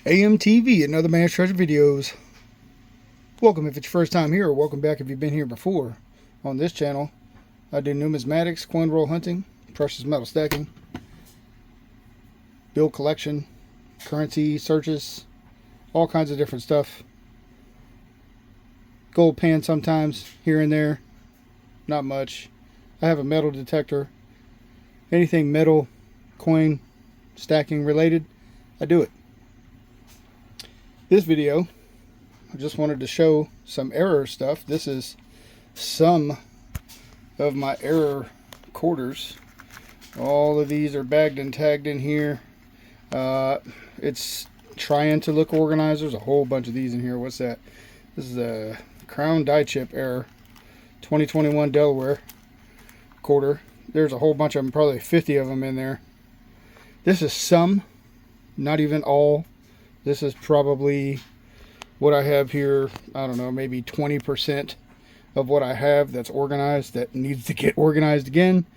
A.M.T.V, another man's treasure videos. Welcome if it's your first time here, or welcome back if you've been here before. On this channel, I do numismatics, coin roll hunting, precious metal stacking, bill collection, currency searches, all kinds of different stuff. Gold pan sometimes, here and there, not much. I have a metal detector. Anything metal, coin, stacking related, I do it. This video, I just wanted to show some error stuff. This is some of my error quarters. All of these are bagged and tagged in here. It's trying to look organized. There's a whole bunch of these in here. What's that? This is a Crown die chip error, 2021 Delaware quarter. There's a whole bunch of them, probably 50 of them in there. This is some, not even all. This is probably what I have here. I don't know, maybe 20% of what I have that's organized that needs to get organized again.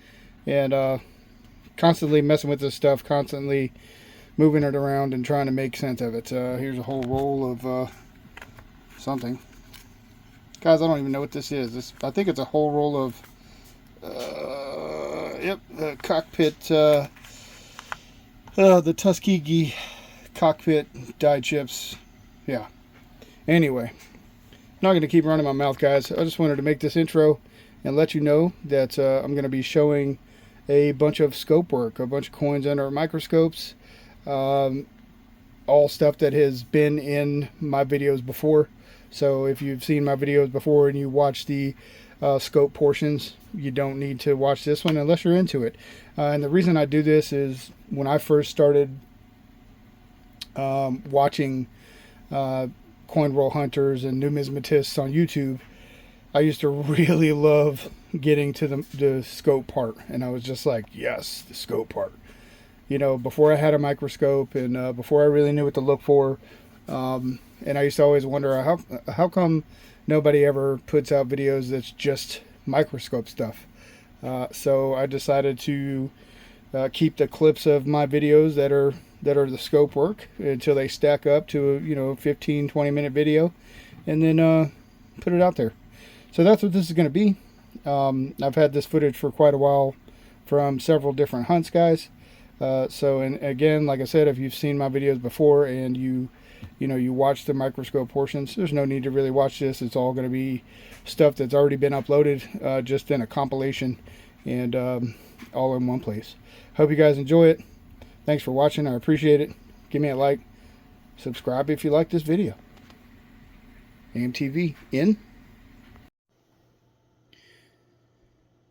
And constantly messing with this stuff, constantly moving it around and trying to make sense of it. Here's a whole roll of something. Guys, I don't even know what this is. I think it's a whole roll of cockpit, the Tuskegee cockpit die chips. Yeah. Anyway, not going to keep running my mouth, guys. I just wanted to make this intro and let you know that I'm going to be showing a bunch of scope work, a bunch of coins under microscopes, all stuff that has been in my videos before. So if you've seen my videos before and you watch the scope portions, you don't need to watch this one unless you're into it. And the reason I do this is when I first started watching coin roll hunters and numismatists on YouTube, I used to really love getting to the scope part, and I was just like, yes, the scope part. You know, before I had a microscope and before I really knew what to look for, and I used to always wonder how come nobody ever puts out videos that's just microscope stuff. So I decided to keep the clips of my videos that are the scope work until they stack up to a 15-20 minute video, and then put it out there. So that's what this is going to be. I've had this footage for quite a while from several different hunts, guys. And again, like I said, if you've seen my videos before and you watch the microscope portions, there's no need to really watch this. It's all going to be stuff that's already been uploaded, just in a compilation and all in one place. Hope you guys enjoy it. Thanks for watching. I appreciate it. Give me a like. Subscribe if you like this video. A.M.T.V in.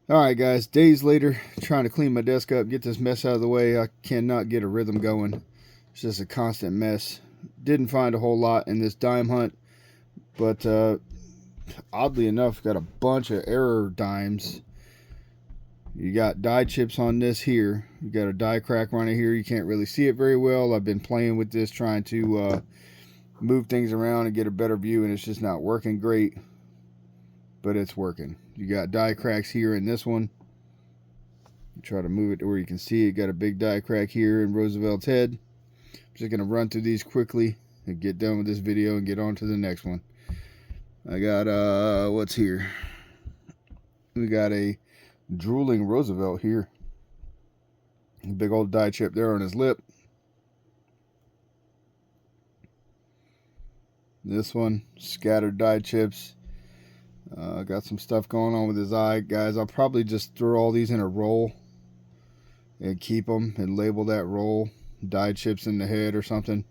Alright guys, days later, trying to clean my desk up, get this mess out of the way. I cannot get a rhythm going. It's just a constant mess. Didn't find a whole lot in this dime hunt, but oddly enough, got a bunch of error dimes. You got die chips on this here. You got a die crack running here. You can't really see it very well. I've been playing with this, trying to move things around and get a better view, and it's just not working great, but it's working. You got die cracks here in this one. Try to move it to where you can see it. Got a big die crack here in Roosevelt's head. I'm just going to run through these quickly and get done with this video and get on to the next one. I got, what's here? We got a drooling Roosevelt here. Big old die chip there on his lip. This one, scattered die chips. Got some stuff going on with his eye. Guys, I'll probably just throw all these in a roll and keep them and label that roll. Die chips in the head or something.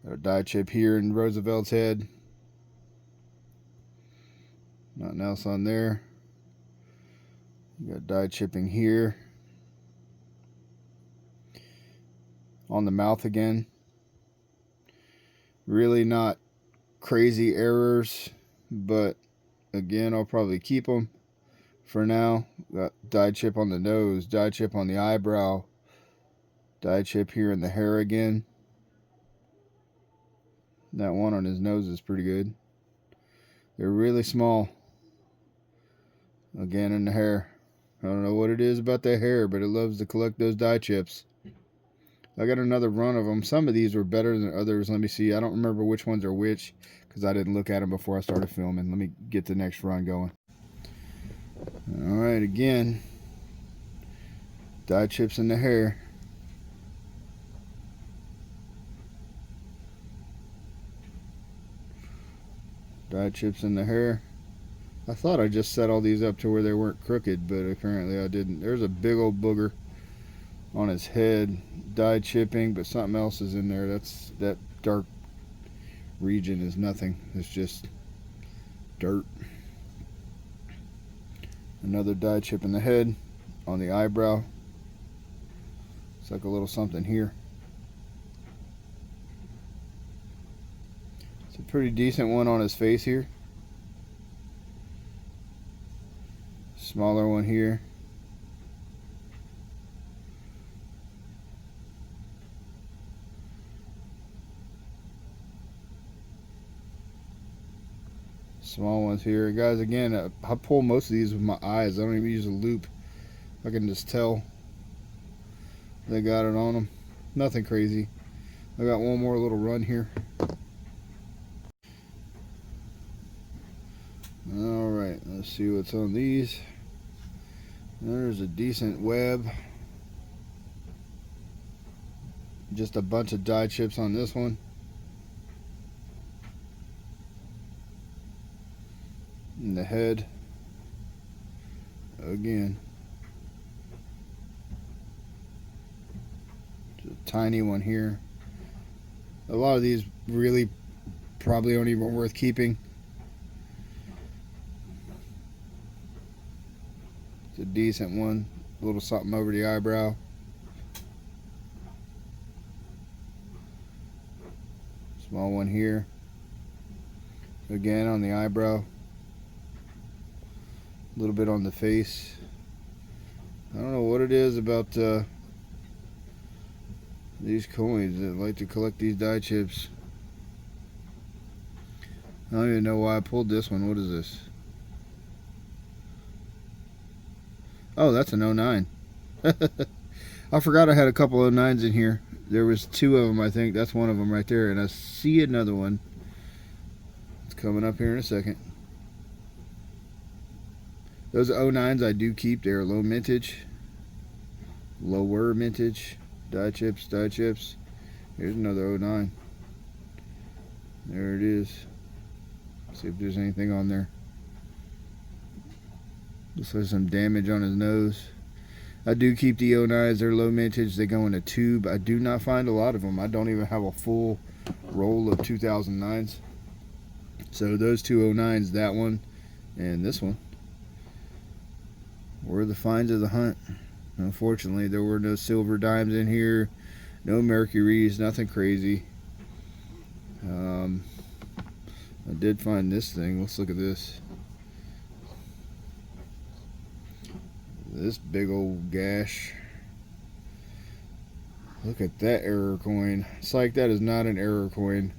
Got a die chip here in Roosevelt's head. Nothing else on there. You got die chipping here. On the mouth again. Really not crazy errors, but again, I'll probably keep them for now. Got die chip on the nose, die chip on the eyebrow, die chip here in the hair again. That one on his nose is pretty good. They're really small. Again, in the hair. I don't know what it is about the hair, but it loves to collect those die chips. I got another run of them. Some of these were better than others. Let me see. I don't remember which ones are which because I didn't look at them before I started filming. Let me get the next run going. All right, again, dye chips in the hair. Dye chips in the hair. I thought I just set all these up to where they weren't crooked, but apparently I didn't. There's a big old booger on his head, dye chipping, but something else is in there. That dark region is nothing. It's just dirt. Another dye chip in the head, on the eyebrow. It's like a little something here. It's a pretty decent one on his face here. Smaller one here. Small ones here. Guys, again, I pull most of these with my eyes. I don't even use a loop. I can just tell they got it on them. Nothing crazy. I got one more little run here. Alright, let's see what's on these. There's a decent web. Just a bunch of dye chips on this one. In the head. Again. Just a tiny one here. A lot of these really probably aren't even worth keeping. It's a decent one. A little something over the eyebrow. Small one here. Again on the eyebrow. A little bit on the face. I don't know what it is about these coins that like to collect these dye chips. I don't even know why I pulled this one. What is this? Oh, that's an 09. I forgot I had a couple 09s in here. There was two of them, I think. That's one of them right there. And I see another one. It's coming up here in a second. Those 09s I do keep. They're low mintage. Lower mintage. Dye chips, dye chips. Here's another 09. There it is. See if there's anything on there. Looks like some damage on his nose. I do keep the 09s. They're low mintage. They go in a tube. I do not find a lot of them. I don't even have a full roll of 2009s. So those two 09s, that one and this one, were the finds of the hunt. Unfortunately, there were no silver dimes in here. No mercuries. Nothing crazy. I did find this thing. Let's look at this. This big old gash. Look at that error coin. It's like that is not an error coin.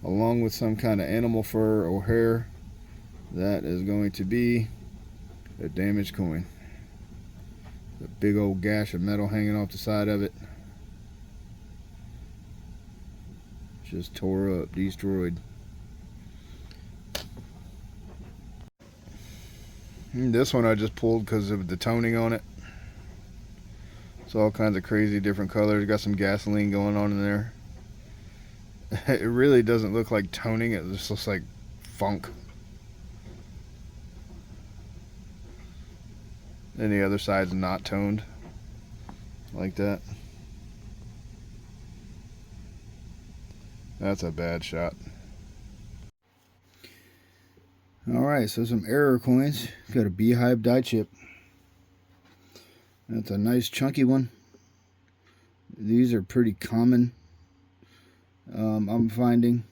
Along with some kind of animal fur or hair, that is going to be a damaged coin. A big old gash of metal hanging off the side of it. Just tore up, destroyed. This one I just pulled because of the toning on it. It's all kinds of crazy different colors. Got some gasoline going on in there. It really doesn't look like toning. It just looks like funk. And the other side's not toned like that. That's a bad shot. Alright, so some error coins. Got a beehive dye chip. That's a nice chunky one. These are pretty common. I'm finding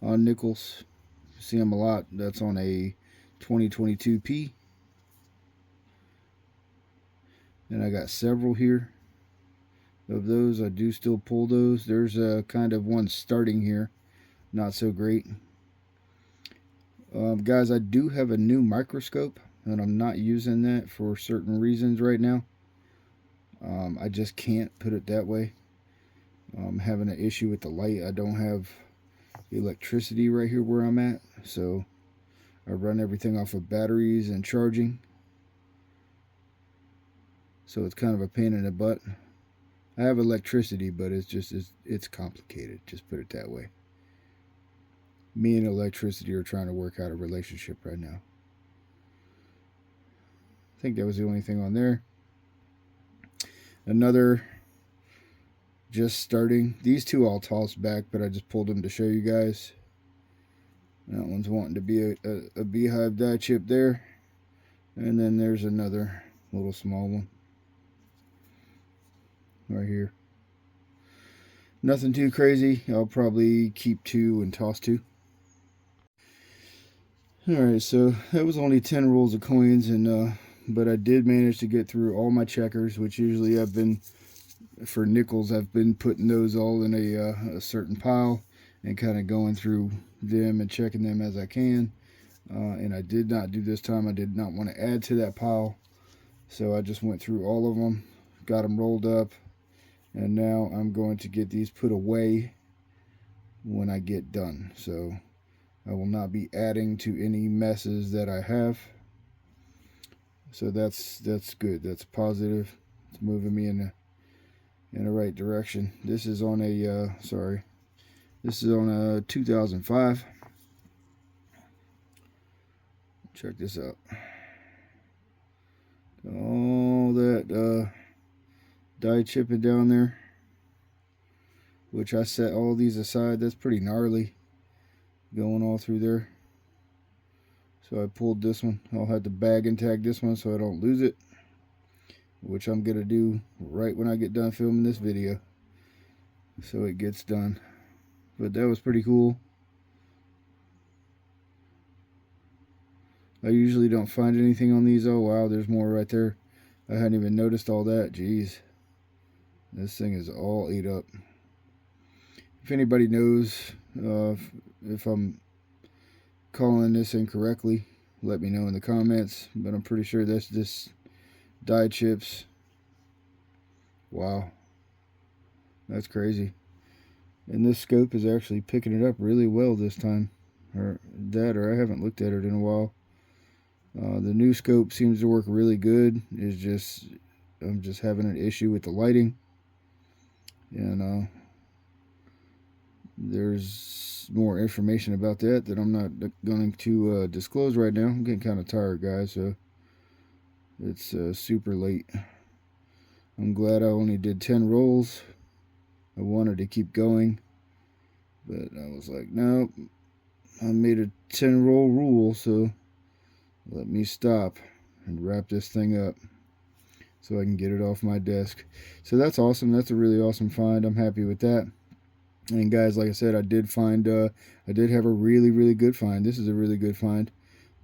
on nickels. See them a lot. That's on a 2022P. And I got several here of those. I do still pull those. There's a kind of one starting here. Not so great. Guys, I do have a new microscope, and I'm not using that for certain reasons right now. I just can't put it that way. I'm having an issue with the light. I don't have electricity right here where I'm at, so I run everything off of batteries and charging, so it's kind of a pain in the butt. I have electricity, but it's complicated, just put it that way. Me and electricity are trying to work out a relationship right now. I think that was the only thing on there. Another, just starting. These two I'll toss back, but I just pulled them to show you guys. That one's wanting to be a beehive dye chip there. And then there's another little small one right here. Nothing too crazy. I'll probably keep 2 and toss 2. Alright, so that was only 10 rolls of coins, and but I did manage to get through all my checkers, which usually I've been, for nickels, I've been putting those all in a certain pile and kind of going through them and checking them as I can. And I did not do this time. I did not want to add to that pile, so I just went through all of them, got them rolled up, and now I'm going to get these put away when I get done. So I will not be adding to any messes that I have. So that's good. That's positive. It's moving me in the right direction. This is on a this is on a 2005. Check this out. All that dye chipping down there, which I set all these aside. That's pretty gnarly, going all through there. So I pulled this one. I'll have to bag and tag this one so I don't lose it, which I'm gonna do right when I get done filming this video, so it gets done. But that was pretty cool. I usually don't find anything on these. Oh wow, there's more right there. I hadn't even noticed all that. Jeez, this thing is all ate up. If anybody knows if I'm calling this incorrectly, let me know in the comments, but I'm pretty sure that's just dye chips. Wow, that's crazy. And this scope is actually picking it up really well this time, or I haven't looked at it in a while. The new scope seems to work really good. I'm just having an issue with the lighting, and there's more information about that I'm not going to disclose right now. I'm getting kind of tired, guys, so it's super late. I'm glad I only did 10 rolls. I wanted to keep going, but I was like, no, I made a 10 roll rule, so let me stop and wrap this thing up so I can get it off my desk. So that's awesome. That's a really awesome find. I'm happy with that. And guys, like I said, I did have a really, really good find. This is a really good find,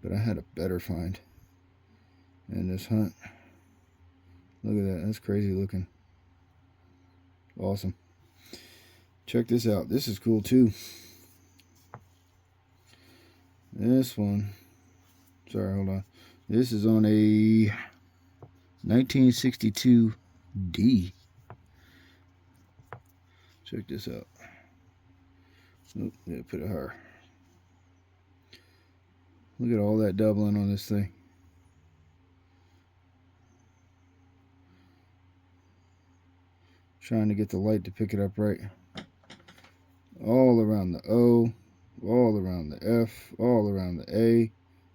but I had a better find in this hunt. Look at that. That's crazy looking. Awesome. Check this out. This is cool too. This one. Sorry, hold on. This is on a 1962 D. Check this out. Oh, yeah, put it higher. Look at all that doubling on this thing. Trying to get the light to pick it up right. All around the O, all around the F, all around the A,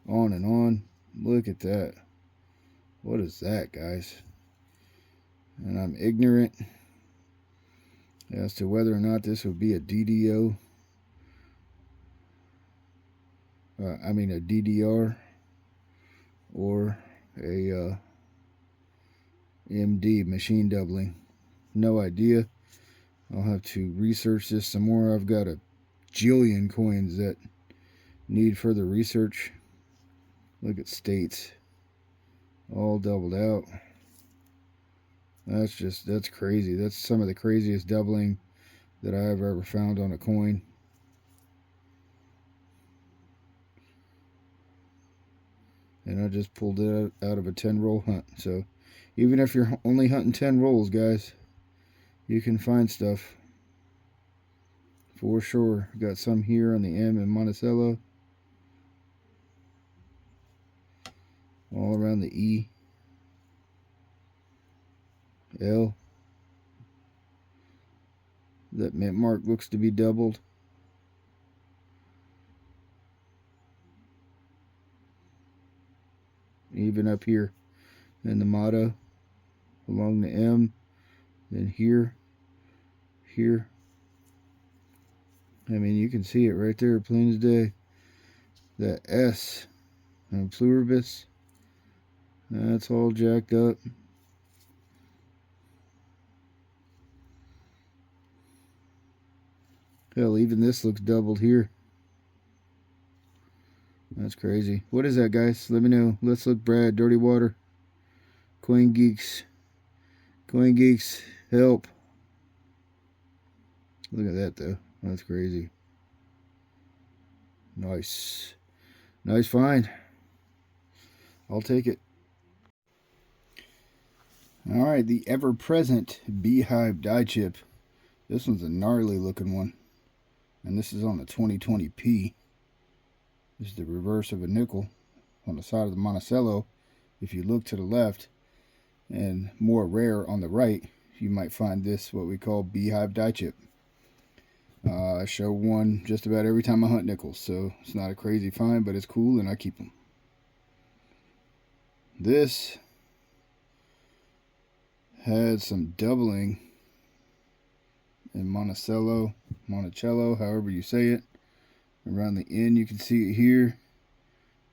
on and on. Look at that. What is that, guys? And I'm ignorant as to whether or not this would be a DDO. A DDR or a A.M.T.V machine doubling. No idea. I'll have to research this some more. I've got a jillion coins that need further research. Look at states. All doubled out. That's crazy. That's some of the craziest doubling that I have ever found on a coin. And I just pulled it out of a 10 roll hunt. So even if you're only hunting 10 rolls, guys, you can find stuff. for sure. Got some here on the M in Monticello. All around the E. L. That mint mark looks to be doubled. Even up here in the motto along the M. Then here. Here. I mean, you can see it right there, plain as day. That S on pluribus. That's all jacked up. Hell, even this looks doubled here. That's crazy. What is that, guys? Let me know. Let's look, Brad. Dirty Water. Coin Geeks. Coin Geeks, help. Look at that, though. That's crazy. Nice. Nice find. I'll take it. Alright, the ever-present Beehive die chip. This one's a gnarly looking one. And this is on the 2020P. This is the reverse of a nickel on the side of the Monticello. If you look to the left, and more rare on the right, you might find this, what we call Beehive die chip. I show one just about every time I hunt nickels, so it's not a crazy find, but it's cool and I keep them. This had some doubling in Monticello, however you say it. Around the end, you can see it here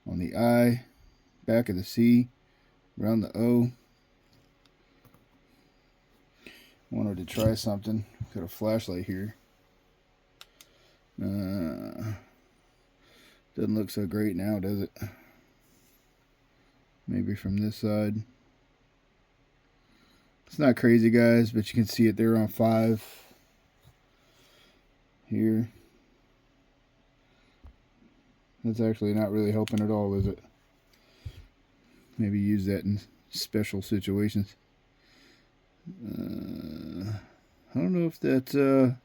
on the I, back of the C, around the O. Wanted to try something. Got a flashlight here. Doesn't look so great now, does it? Maybe from this side. It's not crazy, guys, but you can see it there on 5. Here. That's actually not really helping at all, is it? Maybe use that in special situations. I don't know if that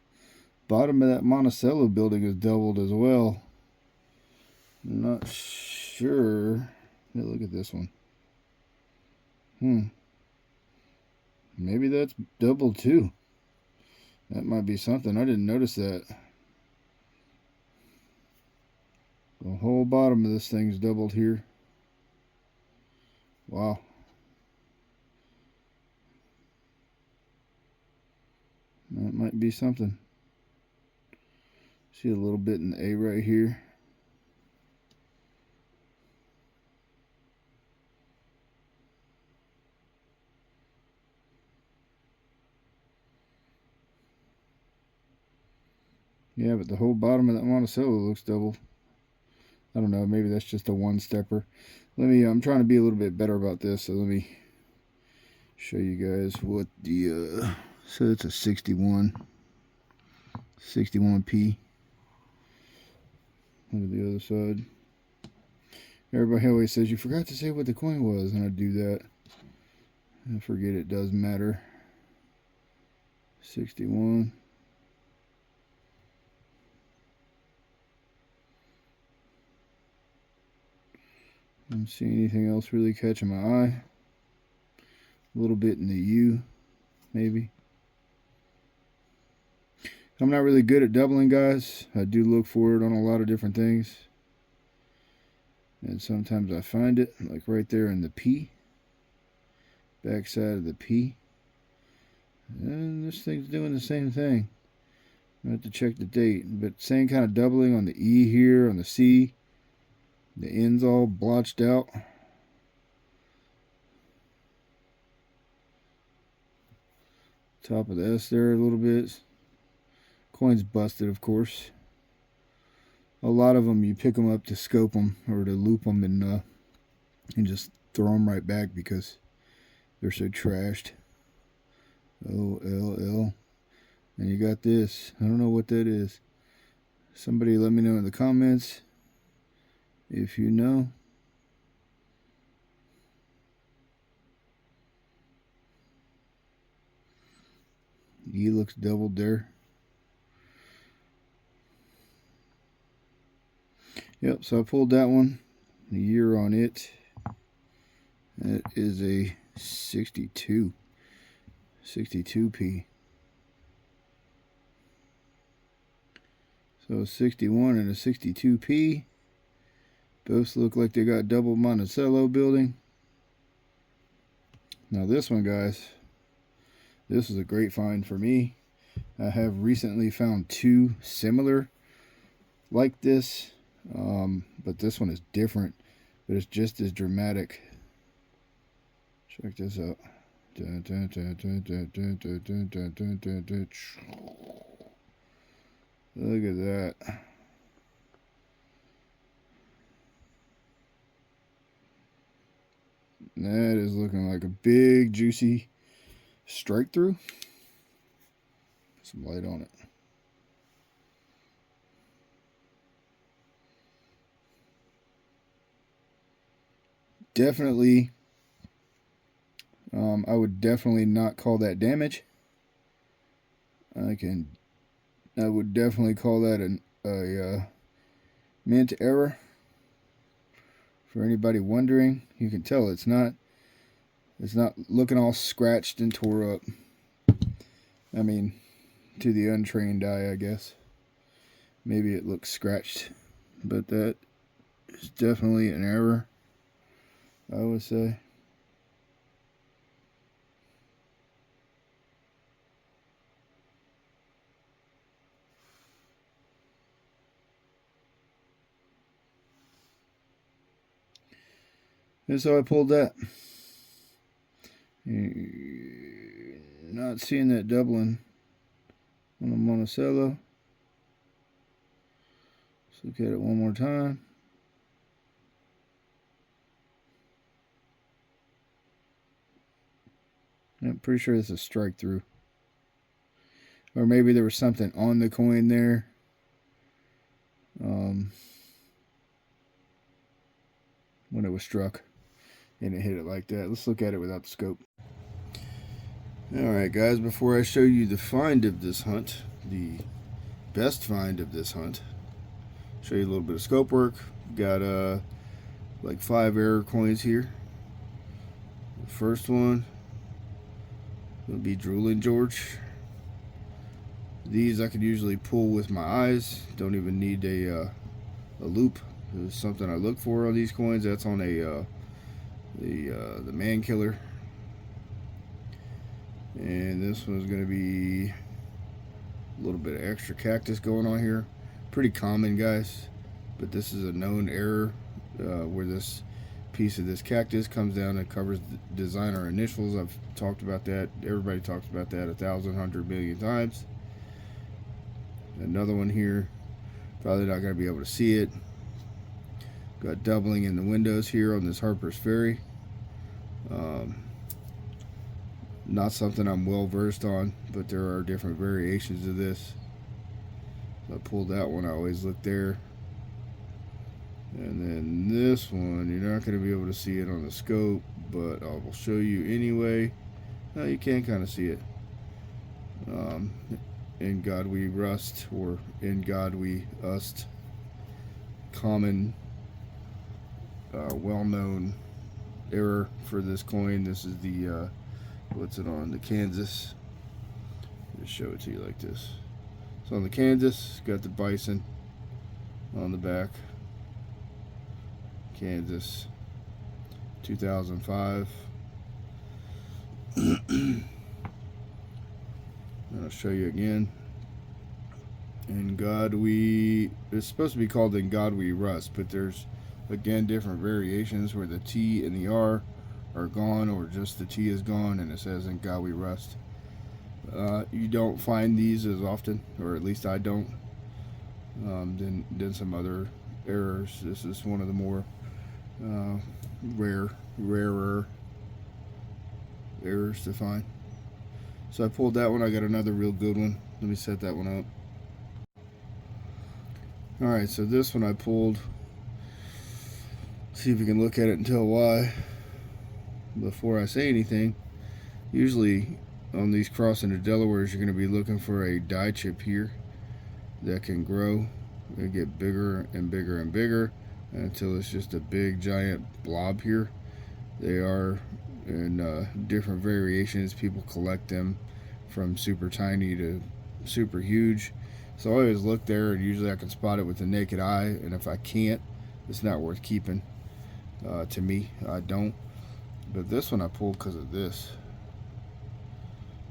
bottom of that Monticello building is doubled as well. I'm not sure. Hey, look at this one. Maybe that's doubled too. That might be something. I didn't notice that. The whole bottom of this thing's doubled here. Wow. That might be something. See a little bit in the A right here. Yeah, but the whole bottom of that Monticello looks double. I don't know, maybe that's just a one-stepper. I'm trying to be a little bit better about this, so let me show you guys what the, so it's a 61P. Look at the other side. Everybody always says, you forgot to say what the coin was, and I do that. I forget it does matter. 61. I don't see anything else really catching my eye. A little bit in the U, maybe. I'm not really good at doubling, guys. I do look for it on a lot of different things. And sometimes I find it, like right there in the P. Back side of the P. And this thing's doing the same thing. I have to check the date. But same kind of doubling on the E here, on the C. The end's all blotched out. Top of the S there a little bit. Coin's busted, of course. A lot of them, you pick them up to scope them or to loop them and just throw them right back because they're so trashed. OLL. And you got this. I don't know what that is. Somebody let me know in the comments if you know. E looks doubled there. Yep, so I pulled that one. The year on it. That is a 62. 62p. So a 61 and a 62p. Both look like they got double Monticello building. Now this one, guys, this is a great find for me. I have recently found two similar like this, but this one is different, but it's just as dramatic. Check this out. Look at that. That is looking like a big, juicy strike through. Put some light on it. Definitely, I would definitely not call that damage. I would definitely call that a mint error. For anybody wondering, you can tell it's not looking all scratched and tore up. I mean, to the untrained eye, I guess. Maybe it looks scratched, but that is definitely an error, I would say. And so I pulled that. Not seeing that doubling on the Monticello. Let's look at it one more time. I'm pretty sure this is a strike through. Or maybe there was something on the coin there. When it was struck and it hit it like that. Let's look at it without the scope. Alright guys, before I show you the find of this hunt, the best find of this hunt, show you a little bit of scope work. Got like 5 error coins here. The first one will be Drooling George. These I could usually pull with my eyes. Don't even need a loop. There's something I look for on these coins. That's on the Man Killer. And this one's going to be a little bit of extra cactus going on here. Pretty common, guys, but this is a known error where this piece of this cactus comes down and covers the designer initials. I've talked about that. Everybody talks about that 1,000, 100 million times. Another one here. Probably not going to be able to see it. Got doubling in the windows here on this Harper's Ferry. Not something I'm well versed on, but there are different variations of this. So I pulled that one. I always look there. And then this one, you're not going to be able to see it on the scope, but I will show you anyway. You can kind of see it. In God We Rust, or In God We Ust. Common, well-known error for this coin. This is the what's it on? The Kansas. Just show it to you like this. So on the Kansas, got the bison on the back. Kansas, 2005. I'll show you again. In God We, it's supposed to be called In God We Rust, but there's again different variations where the T and the R are gone, or just the T is gone and it says In God We Rust. You don't find these as often, or at least I don't, than some other errors. This is one of the more rarer errors to find. So I pulled that one. I got another real good one. Let me set that one up. Alright, so this one I pulled. See if we can look at it and tell why before I say anything. Usually on these crossing the Delawares, you're going to be looking for a die chip here that can grow. They get bigger and bigger and bigger until it's just a big giant blob here. They are in different variations. People collect them from super tiny to super huge. So I always look there, and usually I can spot it with the naked eye. And if I can't, it's not worth keeping. To me, I don't. But this one I pulled because of this.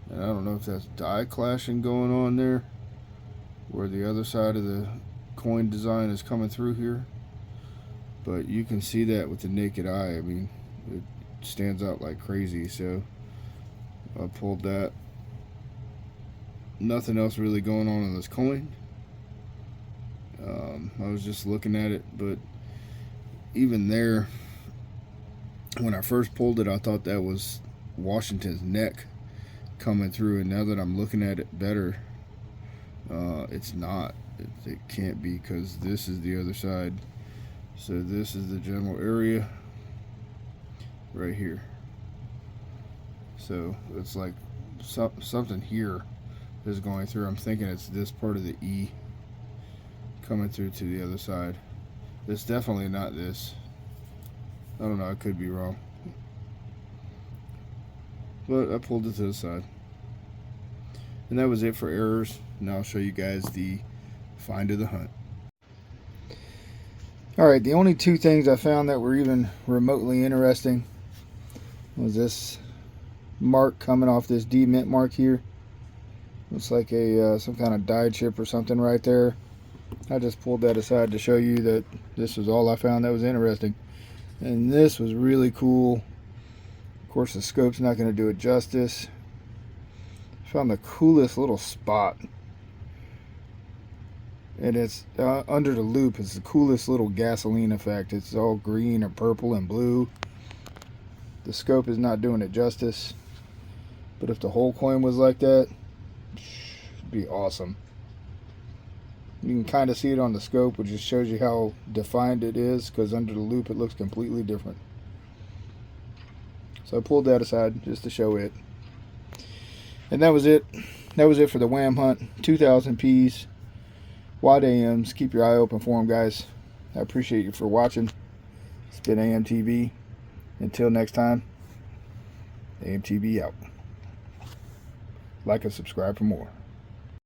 And I don't know if that's dye clashing going on there, where the other side of the coin design is coming through here. But you can see that with the naked eye. I mean, it stands out like crazy. So I pulled that. Nothing else really going on in this coin. I was just looking at it, but even there, when I first pulled it, I thought that was Washington's neck coming through, and now that I'm looking at it better, it's not. It can't be, because this is the other side. So this is the general area right here. So it's like something here is going through. I'm thinking it's this part of the E coming through to the other side. It's definitely not this. I don't know, I could be wrong. But I pulled it to the side. And that was it for errors. Now I'll show you guys the find of the hunt. Alright, the only two things I found that were even remotely interesting was this mark coming off this D mint mark here. Looks like a some kind of dye chip or something right there. I just pulled that aside to show you that this was all I found that was interesting. And this was really cool. Of course, the scope's not going to do it justice. I found the coolest little spot. And it's under the loop. It's the coolest little gasoline effect. It's all green or purple and blue. The scope is not doing it justice. But if the whole coin was like that, it'd be awesome. You can kind of see it on the scope, which just shows you how defined it is, because under the loop it looks completely different. So I pulled that aside just to show it. And that was it. That was it for the Wham hunt. 2,000 Ps, wide AMs. Keep your eye open for them, guys. I appreciate you for watching. It's been A.M.T.V. Until next time, A.M.T.V. out. Like and subscribe for more.